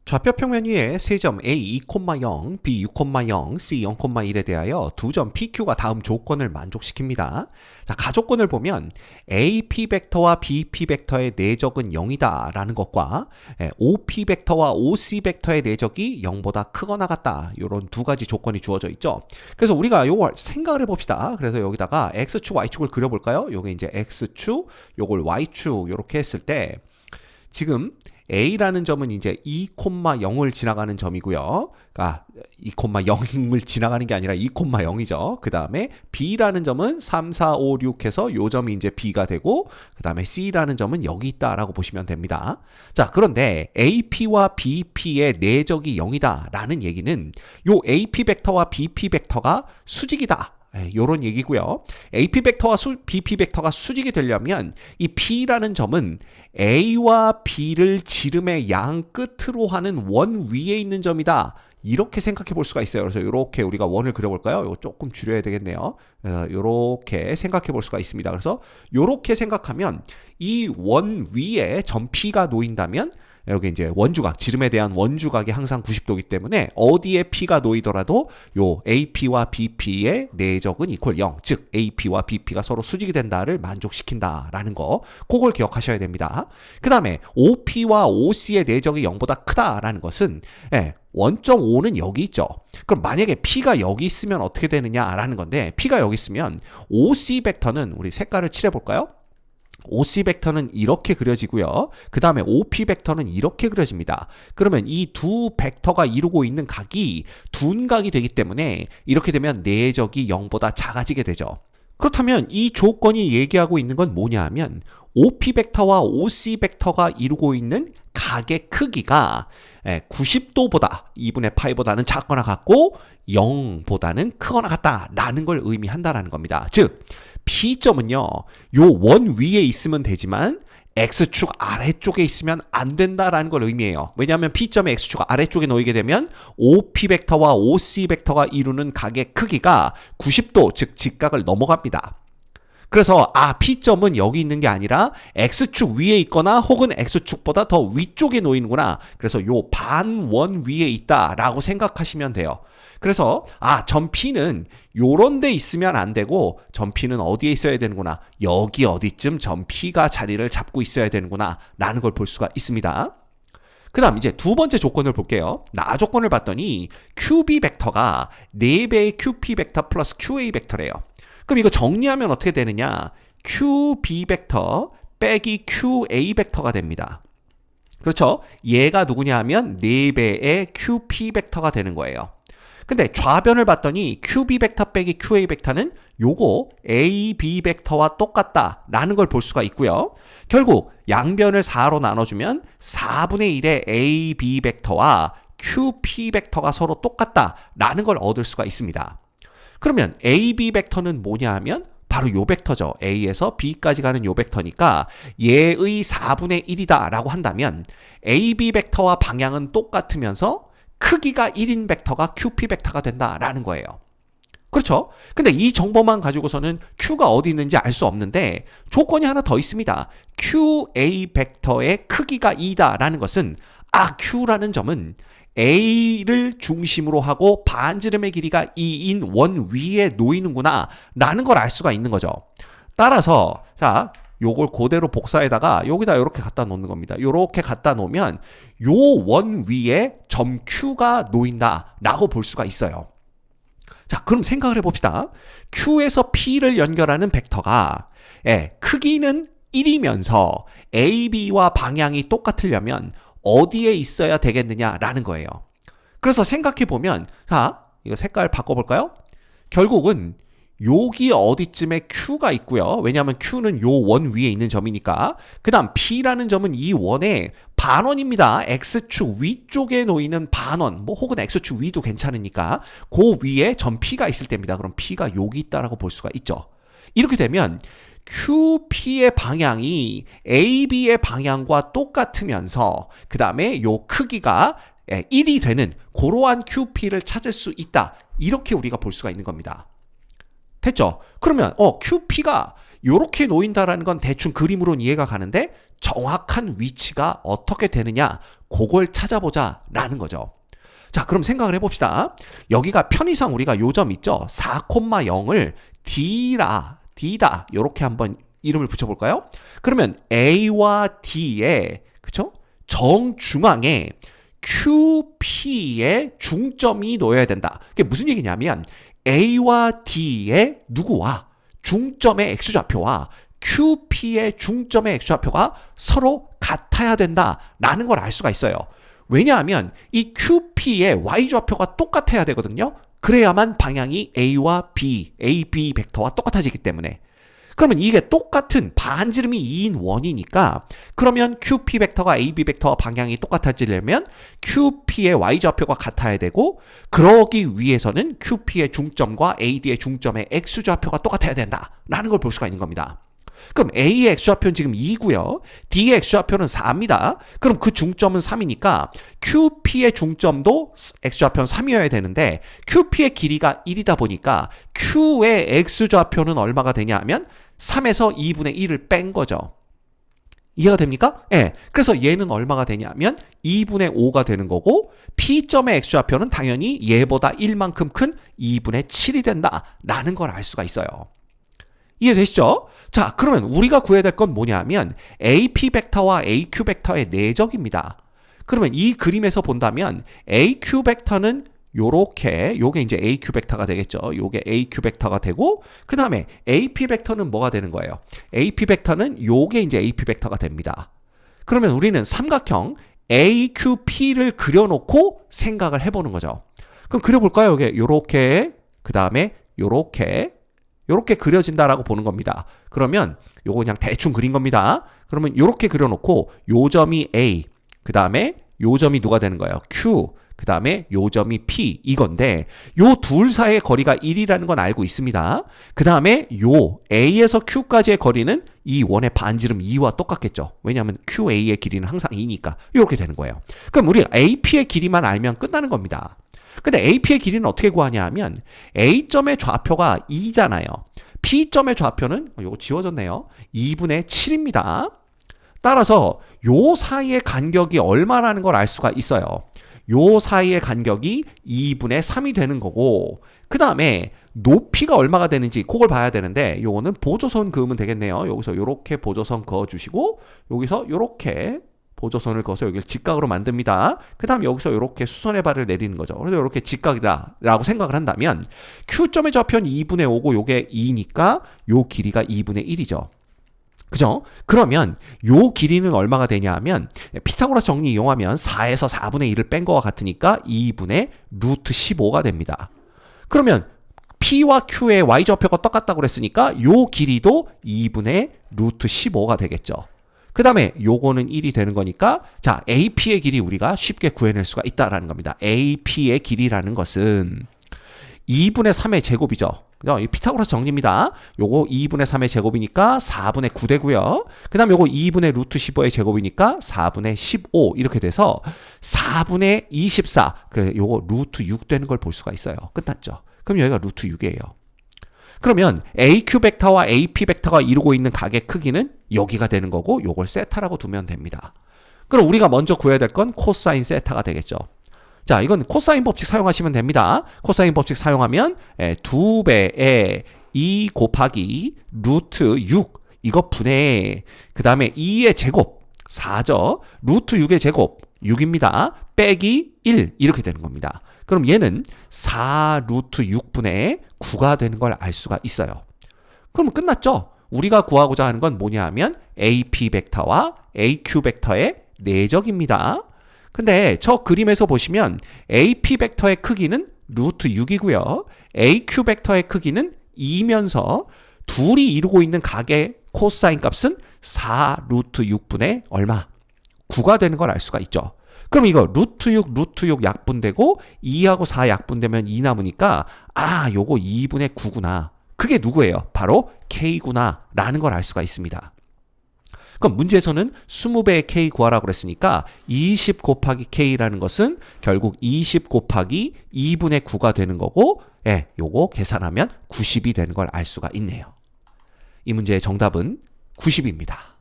좌표 평면 위에 세 점 A 2,0, B 6,0, C 0,1에 대하여 두 점 PQ가 다음 조건을 만족시킵니다. 자, 가조건을 보면 AP 벡터와 BP 벡터의 내적은 0이다 라는 것과 OP 벡터와 OC 벡터의 내적이 0보다 크거나 같다, 이런 두 가지 조건이 주어져 있죠. 그래서 우리가 이걸 생각을 해봅시다. 그래서 여기다가 X축, Y축을 그려볼까요? 요게 이제 X축, 요걸 Y축 이렇게 했을 때 지금 A라는 점은 이제 2,0을 지나가는 점이고요. 그러니까 2,0을 지나가는 게 아니라 2,0이죠. 그 다음에 B라는 점은 3, 4, 5, 6 해서 요 점이 이제 B가 되고, 그 다음에 C라는 점은 여기 있다라고 보시면 됩니다. 자, 그런데 AP와 BP의 내적이 0이다 라는 얘기는 요 AP 벡터와 BP 벡터가 수직이다, 요런 얘기고요. AP 벡터와 BP 벡터가 수직이 되려면 이 P라는 점은 A와 B를 지름의 양 끝으로 하는 원 위에 있는 점이다, 이렇게 생각해 볼 수가 있어요. 그래서 이렇게 우리가 원을 그려볼까요? 이거 조금 줄여야 되겠네요. 이렇게 생각해 볼 수가 있습니다. 그래서 이렇게 생각하면 이 원 위에 점 P가 놓인다면 여기 이제 원주각, 지름에 대한 원주각이 항상 90도이기 때문에 어디에 P가 놓이더라도 요 AP와 BP의 내적은 이퀄 0, 즉 AP와 BP가 서로 수직이 된다를 만족시킨다라는 거, 그걸 기억하셔야 됩니다. 그 다음에 OP와 OC의 내적이 0보다 크다라는 것은 원점 O는 여기 있죠. 그럼 만약에 P가 여기 있으면 어떻게 되느냐라는 건데, P가 여기 있으면 OC 벡터는 우리 색깔을 칠해볼까요? OC 벡터는 이렇게 그려지고요. 그 다음에 OP 벡터는 이렇게 그려집니다. 그러면 이 두 벡터가 이루고 있는 각이 둔각이 되기 때문에 이렇게 되면 내적이 0보다 작아지게 되죠. 그렇다면 이 조건이 얘기하고 있는 건 뭐냐 하면 OP 벡터와 OC 벡터가 이루고 있는 각의 크기가 90도보다 2분의 파이보다는 작거나 같고 0보다는 크거나 같다라는 걸 의미한다라는 겁니다. 즉 P점은요, 요 원 위에 있으면 되지만 X축 아래쪽에 있으면 안 된다라는 걸 의미해요. 왜냐하면 P점의 X축 아래쪽에 놓이게 되면 OP 벡터와 OC 벡터가 이루는 각의 크기가 90도, 즉 직각을 넘어갑니다. 그래서 P점은 여기 있는 게 아니라 X축 위에 있거나 혹은 X축보다 더 위쪽에 놓이는구나, 그래서 요 반원 위에 있다라고 생각하시면 돼요. 그래서 점 P는 요런 데 있으면 안 되고 점 P는 어디에 있어야 되는구나, 여기 어디쯤 점 P가 자리를 잡고 있어야 되는구나 라는 걸 볼 수가 있습니다. 그 다음 이제 두 번째 조건을 볼게요. 나 조건을 봤더니 QB 벡터가 4배의 QP 벡터 플러스 QA 벡터래요. 그럼 이거 정리하면 어떻게 되느냐, QB 벡터 빼기 QA 벡터가 됩니다. 그렇죠? 얘가 누구냐 하면 4배의 QP 벡터가 되는 거예요. 근데 좌변을 봤더니 QB 벡터 빼기 QA 벡터는 요거 AB 벡터와 똑같다라는 걸 볼 수가 있고요. 결국 양변을 4로 나눠주면 4분의 1의 AB 벡터와 QP 벡터가 서로 똑같다라는 걸 얻을 수가 있습니다. 그러면 AB 벡터는 뭐냐 하면 바로 요 벡터죠. A에서 B까지 가는 요 벡터니까 얘의 4분의 1이다 라고 한다면 AB 벡터와 방향은 똑같으면서 크기가 1인 벡터가 QP 벡터가 된다라는 거예요. 그렇죠? 근데 이 정보만 가지고서는 Q가 어디 있는지 알 수 없는데 조건이 하나 더 있습니다. QA 벡터의 크기가 2다라는 것은 Q라는 점은 A를 중심으로 하고 반지름의 길이가 2인 원 위에 놓이는구나 라는 걸 알 수가 있는 거죠. 따라서 자, 요걸 그대로 복사에다가 여기다 이렇게 갖다 놓는 겁니다. 이렇게 갖다 놓으면 요 원 위에 점 Q가 놓인다 라고 볼 수가 있어요. 자, 그럼 생각을 해봅시다. Q에서 P를 연결하는 벡터가 크기는 1이면서 AB와 방향이 똑같으려면 어디에 있어야 되겠느냐라는 거예요. 그래서 생각해보면, 자, 이거 색깔 바꿔볼까요? 결국은 여기 어디쯤에 Q가 있고요. 왜냐하면 Q는 요 원 위에 있는 점이니까. 그 다음 P라는 점은 이 원의 반원입니다. X축 위쪽에 놓이는 반원, 뭐 혹은 X축 위도 괜찮으니까 그 위에 점 P가 있을 때입니다. 그럼 P가 여기 있다라고 볼 수가 있죠. 이렇게 되면 QP의 방향이 AB의 방향과 똑같으면서 그 다음에 요 크기가 1이 되는 그러한 QP를 찾을 수 있다, 이렇게 우리가 볼 수가 있는 겁니다. 했죠. 그러면 QP가 요렇게 놓인다라는 건 대충 그림으로는 이해가 가는데 정확한 위치가 어떻게 되느냐 그걸 찾아보자라는 거죠. 자, 그럼 생각을 해봅시다. 여기가 편의상 우리가 요 점 있죠. 4,0을 D다 요렇게 한번 이름을 붙여볼까요? 그러면 A와 D의 그쵸? 정중앙에 QP의 중점이 놓여야 된다. 그게 무슨 얘기냐면 A와 D의 누구와 중점의 X좌표와 QP의 중점의 X좌표가 서로 같아야 된다라는 걸 알 수가 있어요. 왜냐하면 이 QP의 Y좌표가 똑같아야 되거든요. 그래야만 방향이 A와 B, AB 벡터와 똑같아지기 때문에. 그러면 이게 똑같은 반지름이 2인 원이니까 그러면 QP 벡터가 AB 벡터와 방향이 똑같아지려면 QP의 Y좌표가 같아야 되고 그러기 위해서는 QP의 중점과 AD의 중점의 X좌표가 똑같아야 된다라는 걸 볼 수가 있는 겁니다. 그럼 A의 X좌표는 지금 2고요. D의 X좌표는 4입니다. 그럼 그 중점은 3이니까 QP의 중점도 X좌표는 3이어야 되는데 QP의 길이가 1이다 보니까 Q의 X좌표는 얼마가 되냐 하면 3에서 2분의 1을 뺀 거죠. 이해가 됩니까? 예. 그래서 얘는 얼마가 되냐면 2분의 5가 되는 거고 P점의 X좌표는 당연히 얘보다 1만큼 큰 2분의 7이 된다라는 걸 알 수가 있어요. 이해되시죠? 자, 그러면 우리가 구해야 될 건 뭐냐면 AP 벡터와 AQ 벡터의 내적입니다. 그러면 이 그림에서 본다면 AQ 벡터는 요렇게 요게 이제 AQ 벡터가 되겠죠. 요게 AQ 벡터가 되고 그다음에 AP 벡터는 뭐가 되는 거예요? AP 벡터는 요게 이제 AP 벡터가 됩니다. 그러면 우리는 삼각형 AQP를 그려놓고 생각을 해보는 거죠. 그럼 그려볼까요? 요게 요렇게 그다음에 요렇게 그려진다라고 보는 겁니다. 그러면 요거 그냥 대충 그린 겁니다. 그러면 요렇게 그려놓고 요 점이 A, 그 다음에 요 점이 누가 되는 거예요? Q, 그 다음에 요 점이 P 이건데 요 둘 사이의 거리가 1이라는 건 알고 있습니다. 그 다음에 요 A에서 Q까지의 거리는 이 원의 반지름 2와 똑같겠죠. 왜냐하면 QA의 길이는 항상 2니까 이렇게 되는 거예요. 그럼 우리가 AP의 길이만 알면 끝나는 겁니다. 근데 AP의 길이는 어떻게 구하냐 하면 A점의 좌표가 2잖아요. P점의 좌표는 요거 지워졌네요. 2분의 7입니다. 따라서 요 사이의 간격이 얼마라는 걸 알 수가 있어요. 요 사이의 간격이 2분의 3이 되는 거고 그 다음에 높이가 얼마가 되는지 그걸 봐야 되는데 요거는 보조선 그으면 되겠네요. 여기서 요렇게 보조선 그어주시고 여기서 요렇게 보조선을 그어서 여기를 직각으로 만듭니다. 그 다음 여기서 이렇게 수선의 발을 내리는 거죠. 그래서 이렇게 직각이다 라고 생각을 한다면 Q점의 좌표는 2분의 5고 요게 2니까 요 길이가 2분의 1이죠. 그죠? 그러면 요 길이는 얼마가 되냐 하면 피타고라스 정리 이용하면 4에서 4분의 1을 뺀 거와 같으니까 2분의 루트 15가 됩니다. 그러면 P와 Q의 Y좌표가 똑같다고 그랬으니까 요 길이도 2분의 루트 15가 되겠죠. 그 다음에 요거는 1이 되는 거니까 자 AP의 길이 우리가 쉽게 구해낼 수가 있다라는 겁니다. AP의 길이라는 것은 2분의 3의 제곱이죠. 이 피타고라스 정리입니다. 요거 2분의 3의 제곱이니까 4분의 9 되고요. 그 다음에 요거 2분의 루트 15의 제곱이니까 4분의 15 이렇게 돼서 4분의 24 그래서 요거 루트 6 되는 걸 볼 수가 있어요. 끝났죠. 그럼 여기가 루트 6이에요. 그러면 AQ 벡터와 AP 벡터가 이루고 있는 각의 크기는 여기가 되는 거고 요걸 세타라고 두면 됩니다. 그럼 우리가 먼저 구해야 될 건 코사인 세타가 되겠죠. 자, 이건 코사인 법칙 사용하시면 됩니다. 코사인 법칙 사용하면 2배의 2 곱하기 루트 6 이거 분의 그 다음에 2의 제곱 4죠. 루트 6의 제곱 6입니다. 빼기 1 이렇게 되는 겁니다. 그럼 얘는 4 루트 6분의 9가 되는 걸 알 수가 있어요. 그럼 끝났죠? 우리가 구하고자 하는 건 뭐냐 하면 AP 벡터와 AQ 벡터의 내적입니다. 근데 저 그림에서 보시면 AP 벡터의 크기는 루트 6이고요. AQ 벡터의 크기는 2면서 둘이 이루고 있는 각의 코사인 값은 4 루트 6분의 얼마? 9가 되는 걸 알 수가 있죠. 그럼 이거 루트 6 약분되고 2하고 4 약분되면 2 남으니까 요거 2분의 9구나. 그게 누구예요? 바로 K구나 라는 걸 알 수가 있습니다. 그럼 문제에서는 20배의 k 구하라고 그랬으니까 20 곱하기 k라는 것은 결국 20 곱하기 2분의 9가 되는 거고, 예, 요거 계산하면 90이 되는 걸 알 수가 있네요. 이 문제의 정답은 90입니다.